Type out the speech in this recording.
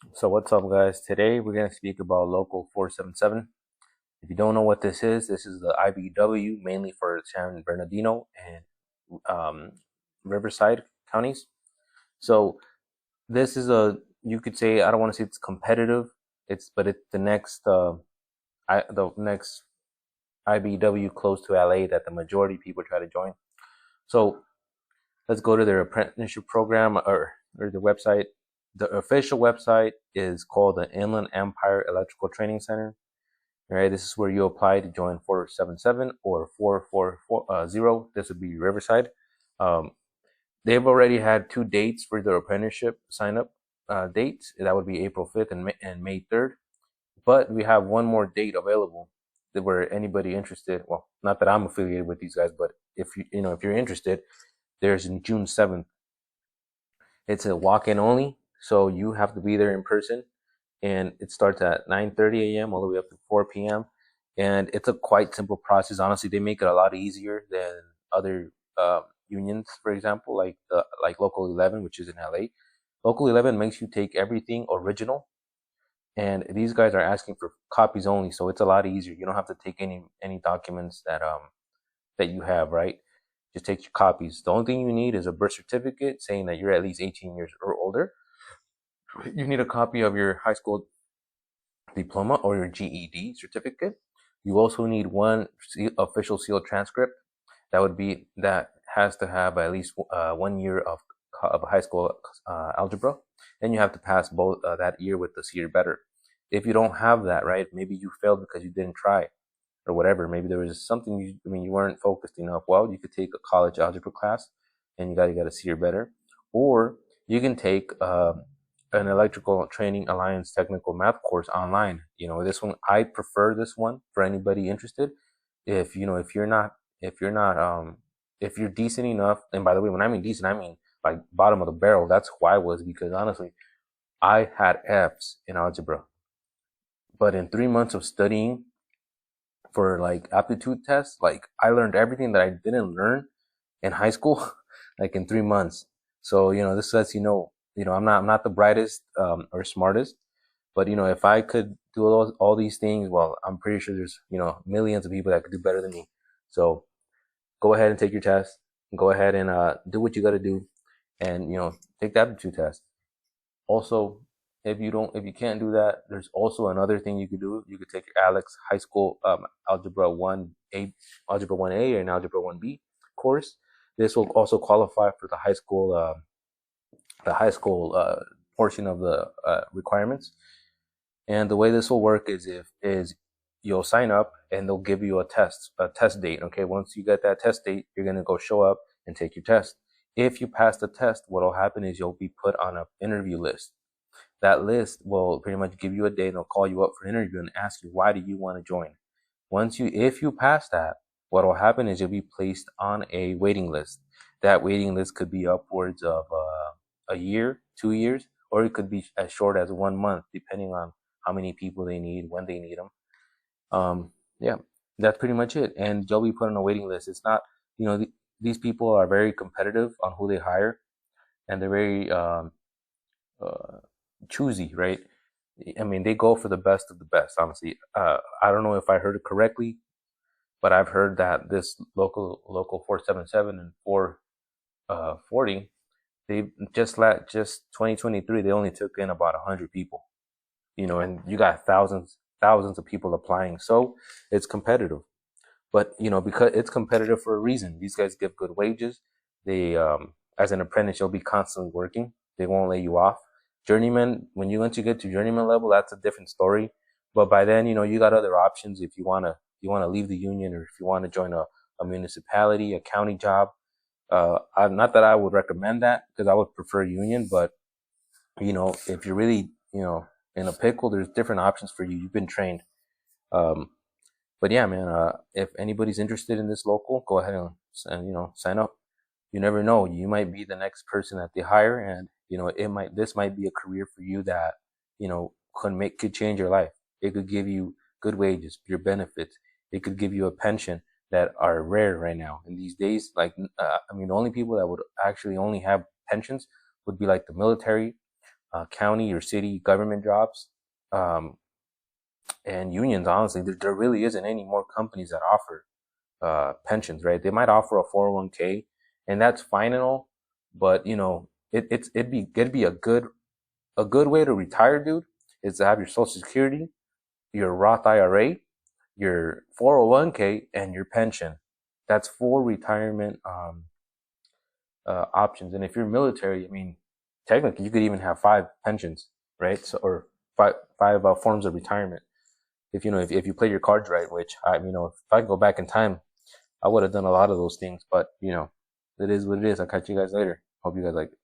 So what's up, guys? Today we're going to speak about Local 477. If you don't know what this is the IBEW, mainly for San Bernardino and Riverside counties. So this is you could say, I don't want to say it's competitive, but it's the next IBEW close to LA that the majority of people try to join. So let's go to their apprenticeship program or the website. The official website is called the Inland Empire Electrical Training Center. All right, this is where you apply to join 477 or 440. This would be Riverside. Um, they've already had two dates for their apprenticeship sign up dates. That would be April 5th and May 3rd. But we have one more date available that where anybody interested. Well, not that I'm affiliated with these guys, but if you're interested, there's in June 7th. It's a walk-in only, so you have to be there in person, and it starts at 9:30 a.m. all the way up to 4 p.m. And it's a quite simple process. Honestly, they make it a lot easier than other unions, for example, like Local 11, which is in LA. Local 11 makes you take everything original, and these guys are asking for copies only, so it's a lot easier. You don't have to take any documents that you have, right? Just take your copies. The only thing you need is a birth certificate saying that you're at least 18 years or older. You need a copy of your high school diploma or your GED certificate. You also need one official sealed transcript. That has to have at least 1 year of high school algebra. Then you have to pass both that year with the C or better. If you don't have that, right, maybe you failed because you didn't try or whatever. Maybe there was something you weren't focused enough. Well, you could take a college algebra class and you got a C or better, or you can take an electrical training alliance technical math course online. This one, I prefer this one for anybody interested. If you're decent enough, and by the way, when I mean decent, I mean like bottom of the barrel. That's who I was, because honestly, I had F's in algebra, but in 3 months of studying for like aptitude tests, like I learned everything that I didn't learn in high school, like in 3 months. So this lets I'm not the brightest or smartest, but if I could do all these things, well, I'm pretty sure there's millions of people that could do better than me. So go ahead and take your test. Go ahead and do what you got to do, and take the aptitude test. Also, if you can't do that, there's also another thing you could do. You could take your Alex High School Algebra 1A and Algebra 1B course. This will also qualify for the high school portion of the requirements. And the way this will work is you'll sign up and they'll give you a test date. Okay, once you get that test date, you're gonna go show up and take your test. If you pass the test, what will happen is you'll be put on an interview list. That list will pretty much give you a date and they'll call you up for an interview and ask you, why do you want to join? If you pass that, what will happen is you'll be placed on a waiting list. That waiting list could be upwards of a year, 2 years, or it could be as short as 1 month, depending on how many people they need, when they need them. Yeah, that's pretty much it. And you'll be put on a waiting list. It's not, these people are very competitive on who they hire, and they're very uh, choosy, right? I mean, they go for the best of the best, honestly. I don't know if I heard it correctly, but I've heard that this local 477 and 440, they just 2023, they only took in about 100 people, and you got thousands of people applying. So it's competitive, but because it's competitive for a reason. These guys give good wages. They, as an apprentice, you'll be constantly working. They won't lay you off. Journeyman, once you get to journeyman level, that's a different story. But by then, you got other options if you wanna leave the union, or if you want to join a municipality, a county job. Not that I would recommend that, because I would prefer union, but if you're really, in a pickle, there's different options for you. You've been trained. Um, but yeah, man, if anybody's interested in this local, go ahead and sign up. You never know. You might be the next person that they hire, and this might be a career for you that could change your life. It could give you good wages, your benefits. It could give you a pension that are rare right now in these days. The only people that would actually only have pensions would be like the military, county or city government jobs, and unions. Honestly, there really isn't any more companies that offer pensions, right? They might offer a 401k, and that's fine and all, but it'd be a good way to retire, dude, is to have your Social Security, your Roth IRA, your 401k, and your pension. That's four retirement options. And if you're military, I mean, technically, you could even have five pensions, right? So, or five forms of retirement. If you play your cards right, which if I could go back in time, I would have done a lot of those things. But it is what it is. I'll catch you guys later. Hope you guys like it.